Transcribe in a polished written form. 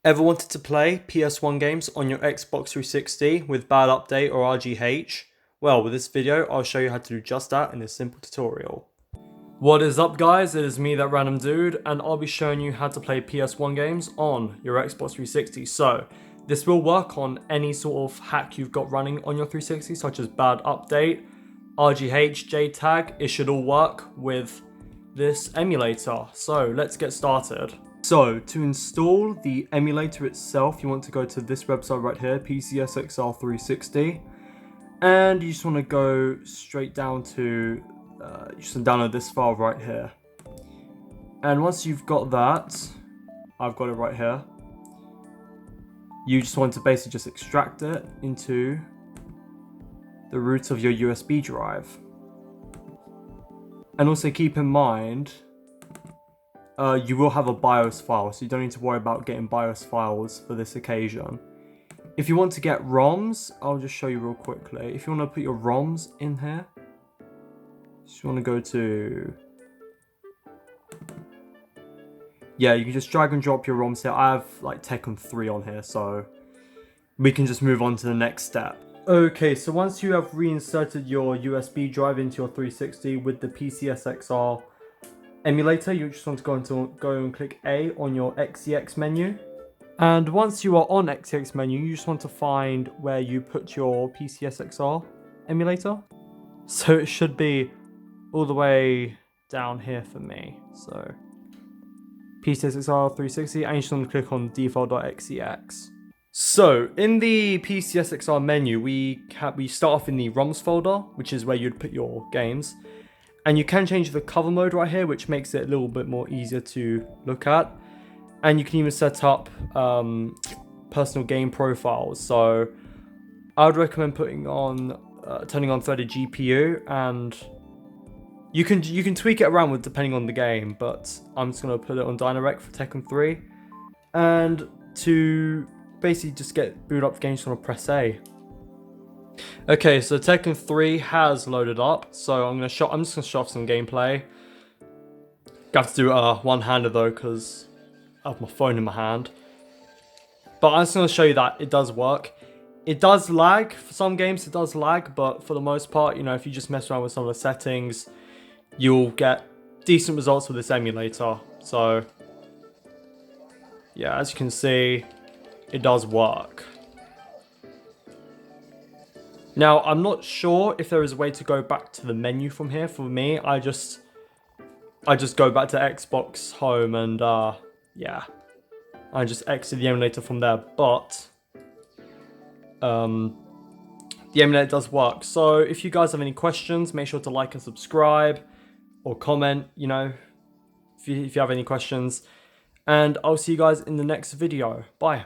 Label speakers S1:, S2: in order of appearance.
S1: Ever wanted to play PS1 games on your Xbox 360 with bad update or RGH? Well, with this video, I'll show you how to do just that in this simple tutorial. What is up guys, it is me, that random dude, and I'll be showing you how to play PS1 games on your Xbox 360. So, this will work on any sort of hack you've got running on your 360, such as bad update, RGH, JTAG. It should all work with this emulator. So, let's get started. So, to install the emulator itself, you want to go to this website right here, PCSXR 360. And you just want to go straight down to, you just download this file right here. And once you've got that, I've got it right here. You just want to basically just extract it into the root of your USB drive. And also keep in mind, you will have a BIOS file, so you don't need to worry about getting BIOS files for this occasion. If you want to get ROMs, I'll just show you real quickly. If you want to put your ROMs in here, just want to go to... Yeah, you can just drag and drop your ROMs here. I have like Tekken 3 on here, so we can just move on to the next step. Okay, so once you have reinserted your USB drive into your 360 with the PCSXR emulator, you just want to go and click A on your XEX menu. And once you are on XEX menu, you just want to find where you put your PCSXR emulator. So it should be all the way down here for me. So PCSXR 360, and you just want to click on default.xex. So in the PCSXR menu, we start off in the ROMs folder, which is where you'd put your games. And you can change the cover mode right here, which makes it a little bit more easier to look at. And you can even set up personal game profiles. So I would recommend putting on, turning on threaded GPU, and you can tweak it around with depending on the game. But I'm just gonna put it on Direct for Tekken 3, and to basically just get booted up the game, just wanna press A. Okay, so Tekken 3 has loaded up, so I'm just gonna show off some gameplay. Got to do it one-handed though, because I have my phone in my hand. But I'm just gonna show you that it does work. It does lag for some games, it does lag, but for the most part, you know, if you just mess around with some of the settings, you'll get decent results with this emulator. So yeah, as you can see, it does work. Now, I'm not sure if there is a way to go back to the menu from here. For me, I just go back to Xbox Home and yeah, I just exit the emulator from there. But the emulator does work. So if you guys have any questions, make sure to like and subscribe or comment, you know, if you have any questions. And I'll see you guys in the next video. Bye.